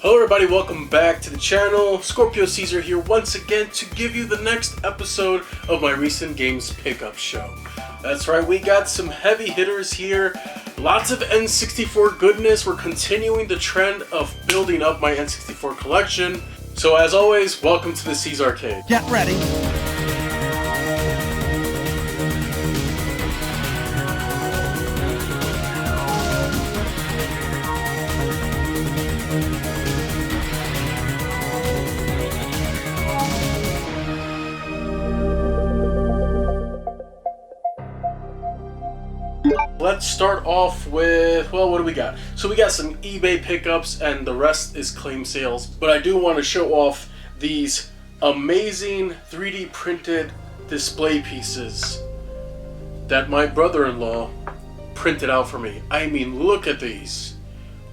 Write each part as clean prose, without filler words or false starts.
Hello everybody, welcome back to the channel. Scorpio Caesar here once again to give you the next episode of my recent games pickup show. That's right, we got some heavy hitters here. Lots of N64 goodness. We're continuing the trend of building up my N64 collection. So as always, welcome to the C's Arcade. Get ready. Let's start off with, well, what do we got? So we got some eBay pickups and the rest is claim sales. But I do want to show off these amazing 3D printed display pieces that my brother-in-law printed out for me. I mean, look at these.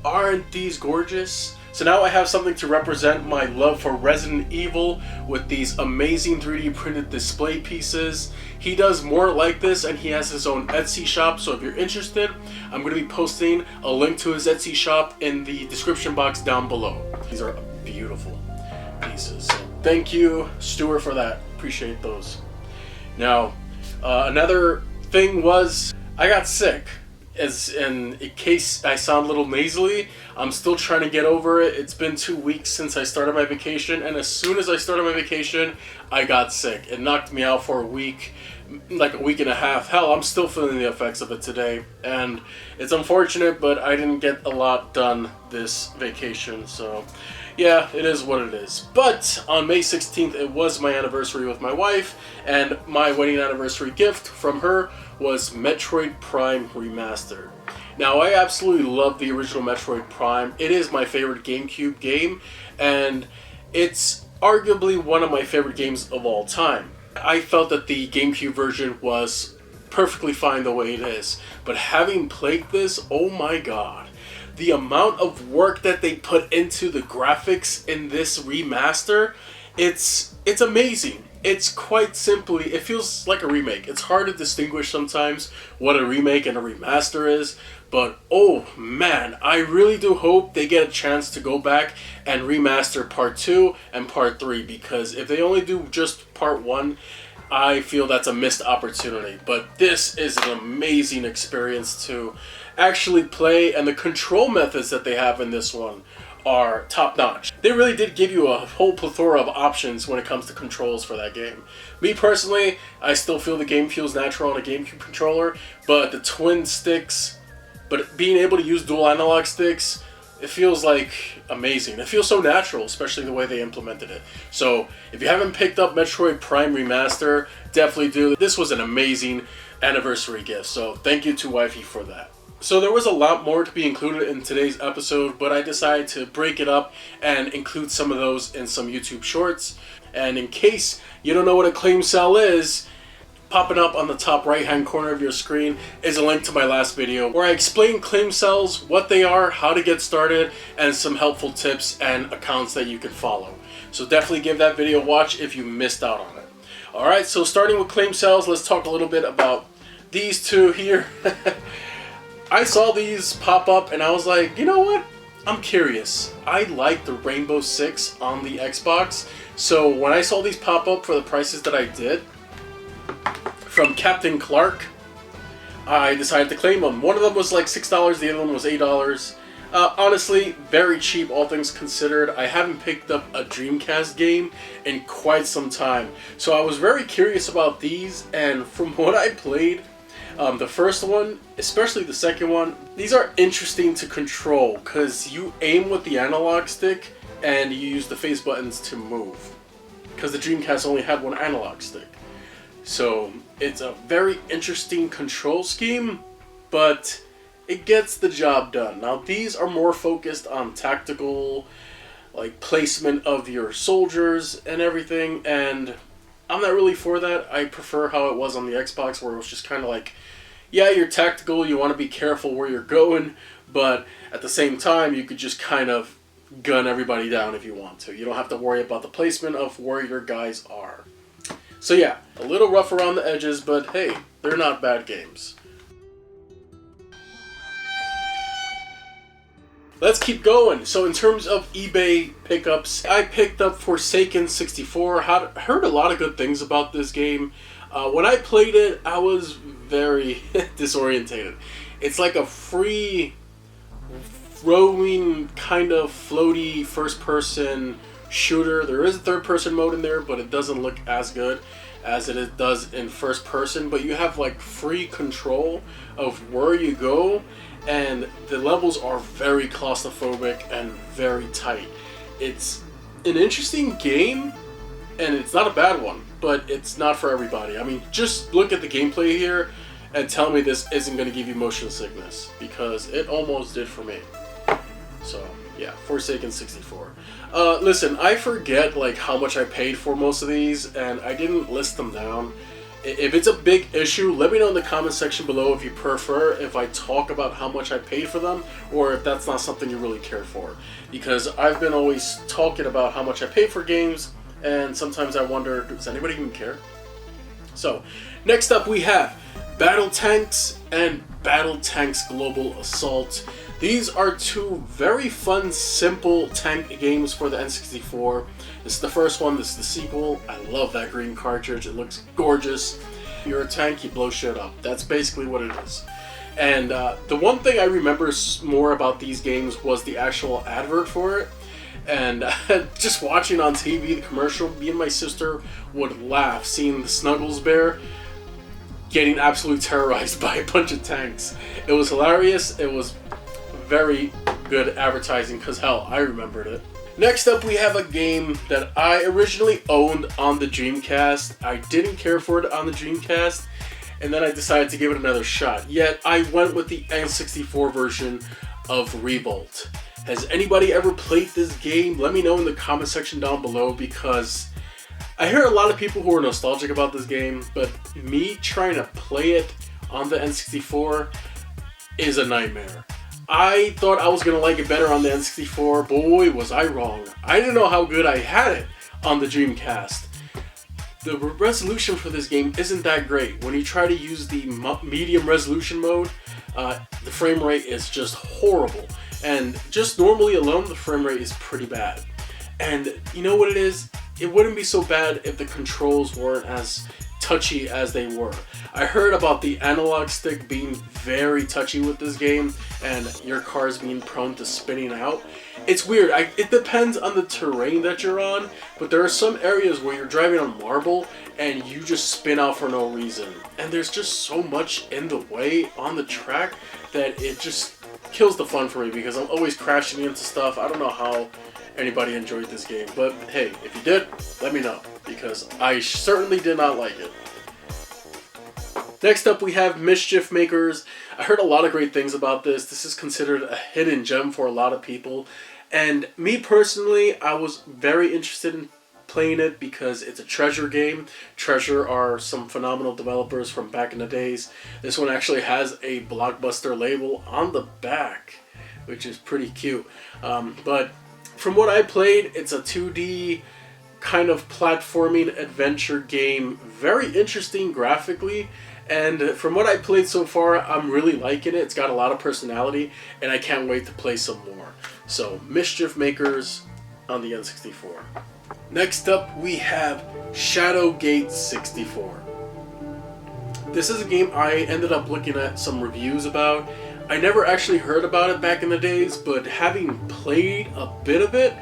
Aren't these gorgeous? So now I have something to represent my love for Resident Evil with these amazing 3D printed display pieces. He does more like this and he has his own Etsy shop, so if you're interested, I'm going to be posting a link to his Etsy shop in the description box down below. These are beautiful pieces. So thank you, Stuart, for that. Appreciate those. Now, another thing was I got sick. As in case I sound a little nasally, I'm still trying to get over it. It's been 2 weeks since I started my vacation, and as soon as I started my vacation, I got sick. It knocked me out for a week, like a week and a half. Hell, I'm still feeling the effects of it today, and it's unfortunate, but I didn't get a lot done this vacation, so yeah, it is what it is. But on May 16th, it was my anniversary with my wife, and my wedding anniversary gift from her was Metroid Prime Remastered. Now, I absolutely love the original Metroid Prime. It is my favorite GameCube game, and it's arguably one of my favorite games of all time. I felt that the GameCube version was perfectly fine the way it is, but having played this, oh my god. The amount of work that they put into the graphics in this remaster, it's amazing. It's quite simply, it feels like a remake. It's hard to distinguish sometimes what a remake and a remaster is, but oh man, I really do hope they get a chance to go back and remaster part 2 and part 3, because if they only do just part 1, I feel that's a missed opportunity. But this is an amazing experience to actually play, and the control methods that they have in this one are top-notch. They really did give you a whole plethora of options when it comes to controls for that game. Me personally, I still feel the game feels natural on a GameCube controller, but the twin sticks, but being able to use dual analog sticks, it feels like amazing. It feels so natural, especially the way they implemented it. So if you haven't picked up Metroid Prime Remaster, definitely do. This was an amazing anniversary gift, so thank you to Wifey for that. So there was a lot more to be included in today's episode, but I decided to break it up and include some of those in some YouTube shorts. And in case you don't know what a claim sale is, popping up on the top right hand corner of your screen is a link to my last video where I explain claim sales, what they are, how to get started, and some helpful tips and accounts that you can follow. So definitely give that video a watch if you missed out on it. Alright, so starting with claim sales, let's talk a little bit about these two here. I saw these pop up and I was like, you know what? I'm curious. I like the Rainbow Six on the Xbox. So when I saw these pop up for the prices that I did, from Captain Clark, I decided to claim them. One of them was like $6, the other one was $8. Honestly, very cheap, all things considered. I haven't picked up a Dreamcast game in quite some time. So I was very curious about these, and from what I played, the first one, especially the second one, these are interesting to control because you aim with the analog stick and you use the face buttons to move, because the Dreamcast only had one analog stick. So it's a very interesting control scheme, but it gets the job done. Now these are more focused on tactical, like placement of your soldiers and everything, and I'm not really for that. I prefer how it was on the Xbox, where it was just kind of like, yeah, you're tactical, you want to be careful where you're going, but at the same time, you could just kind of gun everybody down if you want to. You don't have to worry about the placement of where your guys are. So yeah, a little rough around the edges, but hey, they're not bad games. let's keep going. So in terms of eBay pickups, I picked up Forsaken 64. Heard a lot of good things about this game. When I played it, I was very disorientated. It's like a free roaming kind of floaty first-person shooter. There is a third-person mode in there, but it doesn't look as good as it does in first person. But you have like free control of where you go, and the levels are very claustrophobic and very tight. It's an interesting game, and it's not a bad one, but it's not for everybody. I mean, just look at the gameplay here and tell me this isn't going to give you motion sickness, because it almost did for me. So yeah, Forsaken 64. Listen, I forget like how much I paid for most of these, and I didn't list them down. If it's a big issue, let me know in the comment section below if you prefer if I talk about how much I paid for them, or if that's not something you really care for. Because I've been always talking about how much I pay for games, and sometimes I wonder, does anybody even care? So, next up we have Battle Tanks and Battle Tanks Global Assault. These are two very fun, simple tank games for the N64. This is the first one, this is the sequel. I love that green cartridge, it looks gorgeous. You're a tank, you blow shit up. That's basically what it is. And the one thing I remember more about these games was the actual advert for it. And just watching on TV the commercial, me and my sister would laugh seeing the Snuggles bear getting absolutely terrorized by a bunch of tanks. It was hilarious, it was very good advertising, because hell, I remembered it. Next up we have a game that I originally owned on the Dreamcast. I didn't care for it on the Dreamcast, and then I decided to give it another shot. Yet I went with the N64 version of Revolt. Has anybody ever played this game? Let me know in the comment section down below, because I hear a lot of people who are nostalgic about this game, but me trying to play it on the N64 is a nightmare. I thought I was going to like it better on the N64. Boy, was I wrong. I didn't know how good I had it on the Dreamcast. The resolution for this game isn't that great. When you try to use the medium resolution mode, the frame rate is just horrible. And just normally alone, the frame rate is pretty bad. And you know what it is? It wouldn't be so bad if the controls weren't as touchy as they were. I heard about the analog stick being very touchy with this game, and your cars being prone to spinning out. It's weird. It depends on the terrain that you're on, but there are some areas where you're driving on marble and you just spin out for no reason. And there's just so much in the way on the track that it just kills the fun for me, because I'm always crashing into stuff. I don't know how anybody enjoyed this game, but hey, if you did, let me know, because I certainly did not like it. Next up we have Mischief Makers. I heard a lot of great things about this. This is considered a hidden gem for a lot of people, and me personally, I was very interested in playing it because it's a Treasure game. Treasure are some phenomenal developers from back in the days. This one actually has a Blockbuster label on the back, which is pretty cute. But from what I played, it's a 2D kind of platforming adventure game. Very interesting graphically, and from what I played so far, I'm really liking it. It's got a lot of personality, and I can't wait to play some more. So, Mischief Makers on the N64. Next up, we have Shadowgate 64. This is a game I ended up looking at some reviews about. I never actually heard about it back in the days, but having played a bit of it,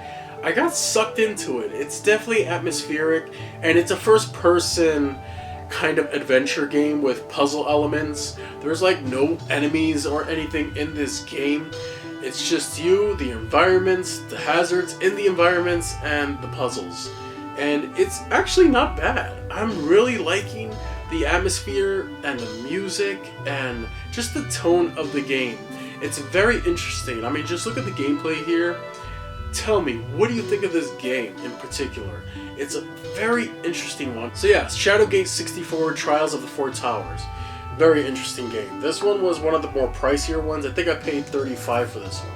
I got sucked into it. It's definitely atmospheric, and it's a first-person kind of adventure game with puzzle elements. There's like no enemies or anything in this game. It's just you, the environments, the hazards in the environments, and the puzzles. And it's actually not bad. I'm really liking the atmosphere and the music and just the tone of the game. It's very interesting. I mean, just look at the gameplay here. Tell me, what do you think of this game in particular? It's a very interesting one. So yeah, Shadowgate 64, Trials of the Four Towers. Very interesting game. This one was one of the more pricier ones. I think I paid $35 for this one.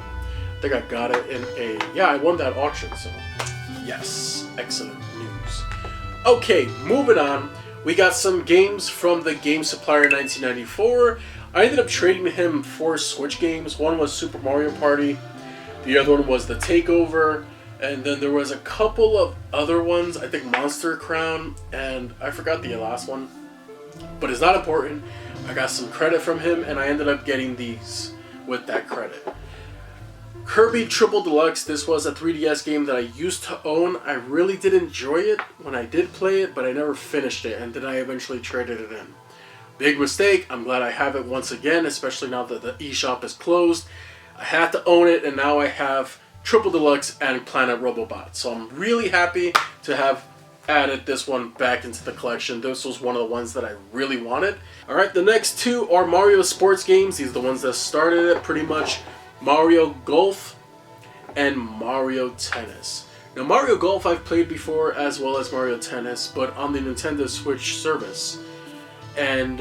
I think I got it in a... Yeah, I won that auction, so... Yes, excellent news. Okay, moving on. We got some games from the Game Supplier 1994. I ended up trading him 4 Switch games. One was Super Mario Party. The other one was The Takeover. And then there was a couple of other ones. I think Monster Crown. And I forgot the last one. But it's not important. I got some credit from him. And I ended up getting these with that credit. Kirby Triple Deluxe. This was a 3DS game that I used to own. I really did enjoy it when I did play it, but I never finished it, and then I eventually traded it in. Big mistake. I'm glad I have it once again, especially now that the eShop is closed. I had to own it, and now I have Triple Deluxe and Planet Robobot. So I'm really happy to have added this one back into the collection. This was one of the ones that I really wanted. Alright, the next two are Mario sports games. These are the ones that started it pretty much. Mario Golf and Mario Tennis. Now Mario Golf I've played before, as well as Mario Tennis, but on the Nintendo Switch service. And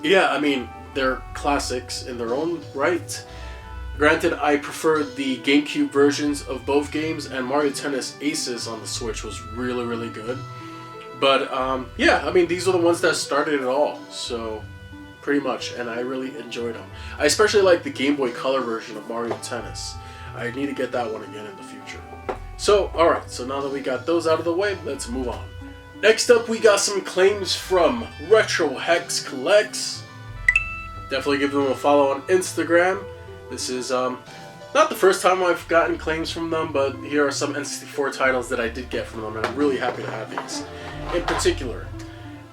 yeah, I mean, they're classics in their own right. Granted, I preferred the GameCube versions of both games, and Mario Tennis Aces on the Switch was really, really good. But yeah, I mean, these are the ones that started it all, so pretty much, and I really enjoyed them. I especially like the Game Boy Color version of Mario Tennis. I need to get that one again in the future. So, alright, so now that we got those out of the way, let's move on. Next up, we got some claims from Retro Hex Collects. Definitely give them a follow on Instagram. This is not the first time I've gotten claims from them, but here are some N64 titles that I did get from them, and I'm really happy to have these. In particular,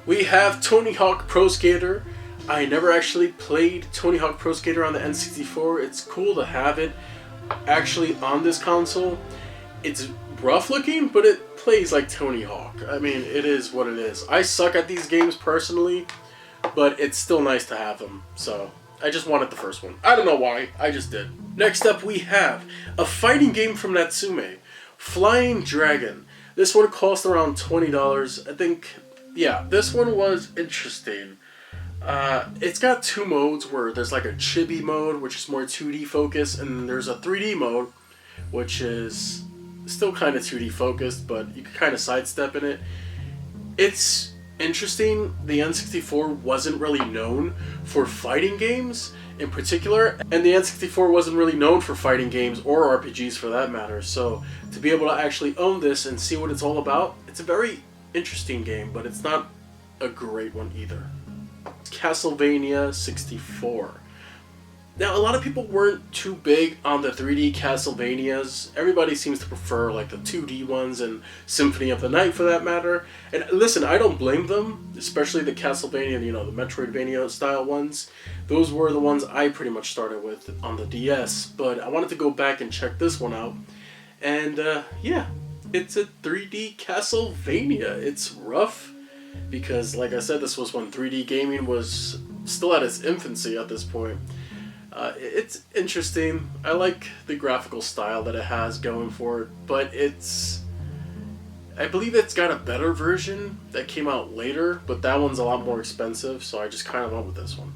we have Tony Hawk Pro Skater. I never actually played Tony Hawk Pro Skater on the N64. It's cool to have it actually on this console. It's rough looking, but it plays like Tony Hawk. I mean, it is what it is. I suck at these games personally, but it's still nice to have them. So I just wanted the first one. I don't know why, I just did. Next up we have a fighting game from Natsume, Flying Dragon. This one cost around $20. I think, yeah, this one was interesting. It's got two modes where there's like a chibi mode, which is more 2D focused, and there's a 3D mode, which is still kind of 2D focused, but you can kind of sidestep in it. It's interesting. The N64 wasn't really known for fighting games in particular, and the N64 wasn't really known for fighting games or RPGs for that matter, so to be able to actually own this and see what it's all about, it's a very interesting game, but it's not a great one either. Castlevania 64. Now, a lot of people weren't too big on the 3D Castlevanias. Everybody seems to prefer like the 2D ones and Symphony of the Night for that matter. And listen, I don't blame them, especially the Castlevania, you know, the Metroidvania style ones. Those were the ones I pretty much started with on the DS, but I wanted to go back and check this one out. And yeah, it's a 3D Castlevania. It's rough because, like I said, this was when 3D gaming was still at its infancy at this point. It's interesting. I like the graphical style that it has going for it, but I believe it's got a better version that came out later, but that one's a lot more expensive, so I just kind of went with this one.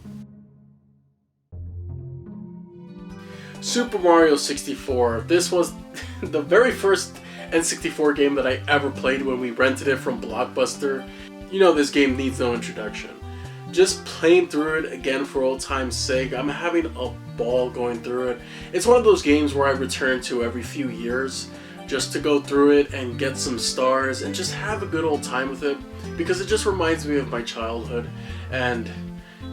Super Mario 64. This was the very first N64 game that I ever played when we rented it from Blockbuster. You know this game needs no introduction. Just playing through it again for old time's sake, I'm having a ball going through it. It's one of those games where I return to every few years just to go through it and get some stars and just have a good old time with it, because it just reminds me of my childhood, and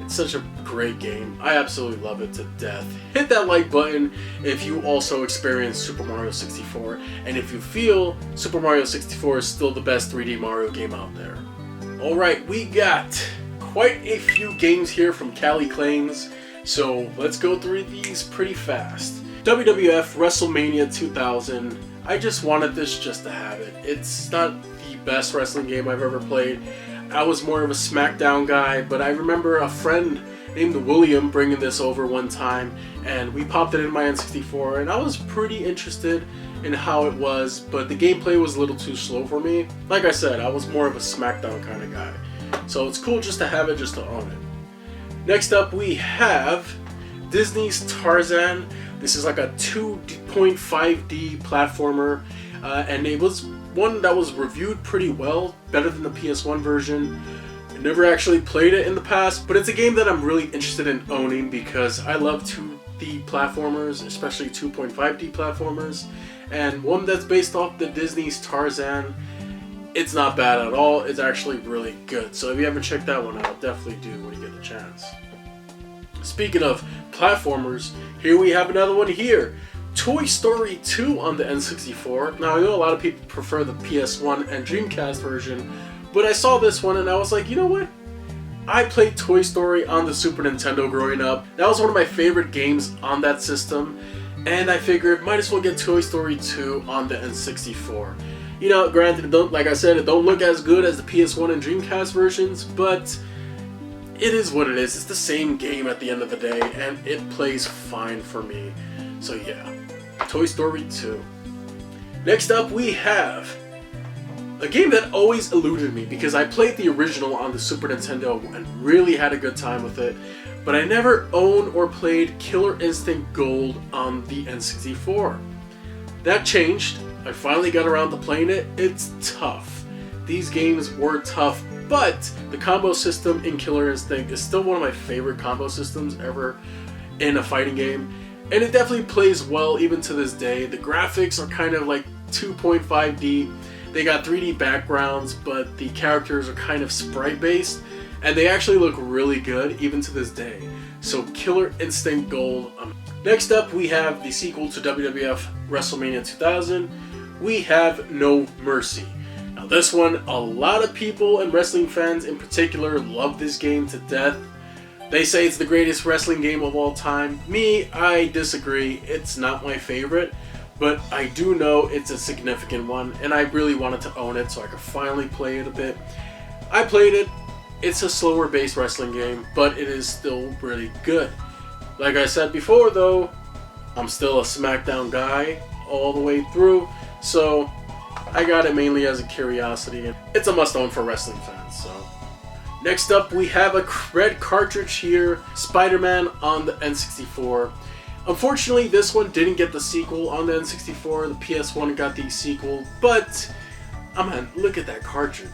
it's such a great game. I absolutely love it to death. Hit that like button if you also experienced Super Mario 64, and if you feel Super Mario 64 is still the best 3D Mario game out there. Alright, we got quite a few games here from Cali Claims, so let's go through these pretty fast. WWF Wrestlemania 2000. I just wanted this just to have it. It's not the best wrestling game I've ever played. I was more of a SmackDown guy, but I remember a friend named William bringing this over one time, and we popped it in my N64, and I was pretty interested in how it was, but the gameplay was a little too slow for me. Like I said, I was more of a SmackDown kind of guy. So it's cool just to have it, just to own it. Next up we have Disney's Tarzan. This is like a 2.5D platformer, and it was one that was reviewed pretty well, better than the PS1 version. I never actually played it in the past, but it's a game that I'm really interested in owning because I love 3D platformers, especially 2.5D platformers, and one that's based off the Disney's Tarzan. It's not bad at all. It's actually really good. So if you haven't checked that one out, definitely do when you get the chance. Speaking of platformers, here we have another one here. Toy Story 2 on the N64. Now I know a lot of people prefer the PS1 and Dreamcast version, but I saw this one and I was like, you know what? I played Toy Story on the Super Nintendo growing up. That was one of my favorite games on that system, and I figured might as well get Toy Story 2 on the N64. You know, granted, like I said, it don't look as good as the PS1 and Dreamcast versions, but it is what it is. It's the same game at the end of the day, and it plays fine for me. So yeah, Toy Story 2. Next up, we have a game that always eluded me because I played the original on the Super Nintendo and really had a good time with it, but I never owned or played Killer Instinct Gold on the N64. That changed. I finally got around to playing it. It's tough. These games were tough, but the combo system in Killer Instinct is still one of my favorite combo systems ever in a fighting game, and it definitely plays well even to this day. The graphics are kind of like 2.5D. They got 3D backgrounds, but the characters are kind of sprite based, and they actually look really good even to this day. So Killer Instinct Gold. Next up, we have the sequel to WWF Wrestlemania 2000. We have No Mercy. Now this one, a lot of people and wrestling fans in particular love this game to death. They say it's the greatest wrestling game of all time. Me, I disagree. It's not my favorite, but I do know it's a significant one, and I really wanted to own it so I could finally play it a bit. I played it. It's a slower based wrestling game, but it is still really good. Like I said before though, I'm still a SmackDown guy all the way through, so I got it mainly as a curiosity, and it's a must-own for wrestling fans. So next up, we have a red cartridge here, SpiderMan on the N64. Unfortunately, this one didn't get the sequel on the N64. The PS1 got the sequel, but man, look at that cartridge.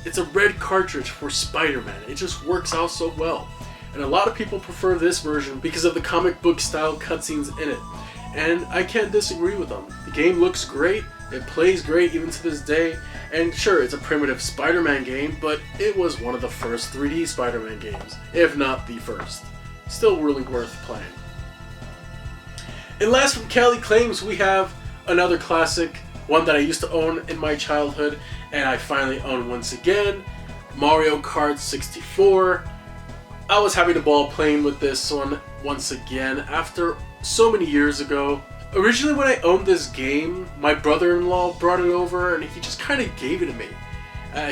It's a red cartridge for Spider-Man. It just works out so well. And a lot of people prefer this version because of the comic book style cutscenes in it. And I can't disagree with them. The game looks great, it plays great even to this day, and sure, it's a primitive Spider-Man game, but it was one of the first 3D Spider-Man games, if not the first. Still really worth playing. And last from Cali Claims, we have another classic, one that I used to own in my childhood, and I finally own once again, Mario Kart 64. I was having a ball playing with this one once again after so many years ago. Originally when I owned this game, my brother-in-law brought it over and he just kind of gave it to me.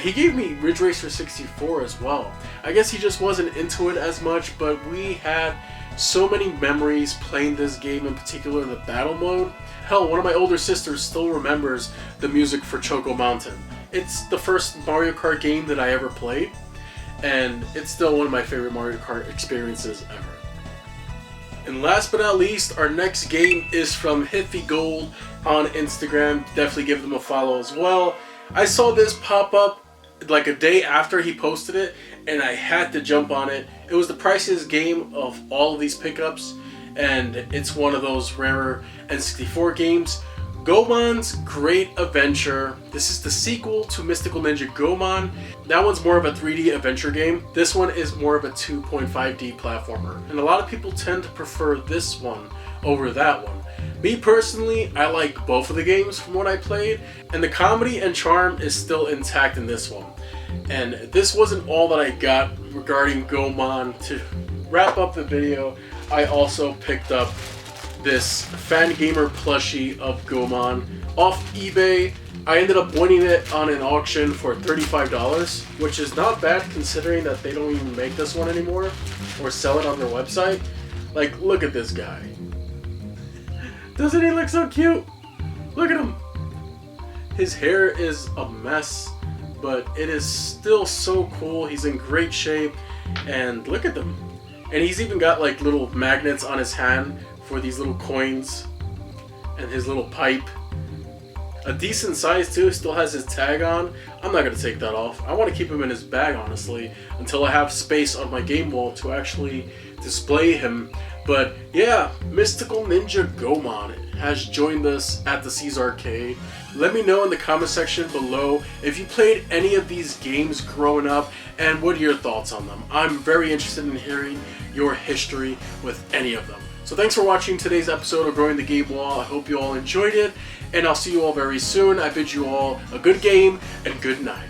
He gave me Ridge Racer 64 as well. I guess he just wasn't into it as much, but we had so many memories playing this game, in particular in the battle mode. Hell, one of my older sisters still remembers the music for Choco Mountain. It's the first Mario Kart game that I ever played, and it's still one of my favorite Mario Kart experiences ever. And last but not least, our next game is from Hiffy Gold on Instagram. Definitely give them a follow as well. I saw this pop up like a day after he posted it, and I had to jump on it. It was the priciest game of all of these pickups, and it's one of those rarer N64 games. Goemon's Great Adventure. This is the sequel to Mystical Ninja Goemon. That one's more of a 3D adventure game. This one is more of a 2.5D platformer. And a lot of people tend to prefer this one over that one. Me personally, I like both of the games from what I played, and the comedy and charm is still intact in this one. And this wasn't all that I got regarding Goemon. To wrap up the video, I also picked up this Fangamer plushie of Goemon off eBay. I ended up winning it on an auction for $35, which is not bad considering that they don't even make this one anymore or sell it on their website. Like, look at this guy. Doesn't he look so cute? Look at him. His hair is a mess, but it is still so cool. He's in great shape, and look at them. And he's even got like little magnets on his hand for these little coins, and his little pipe. A decent size too, still has his tag on. I'm not going to take that off. I want to keep him in his bag honestly, until I have space on my game wall to actually display him But yeah, Mystical Ninja Gomon has joined us at the C's Arcade. Let me know in the comment section below if you played any of these games growing up and what are your thoughts on them. I'm very interested in hearing your history with any of them. So thanks for watching today's episode of Growing the Game Wall. I hope you all enjoyed it, and I'll see you all very soon. I bid you all a good game and good night.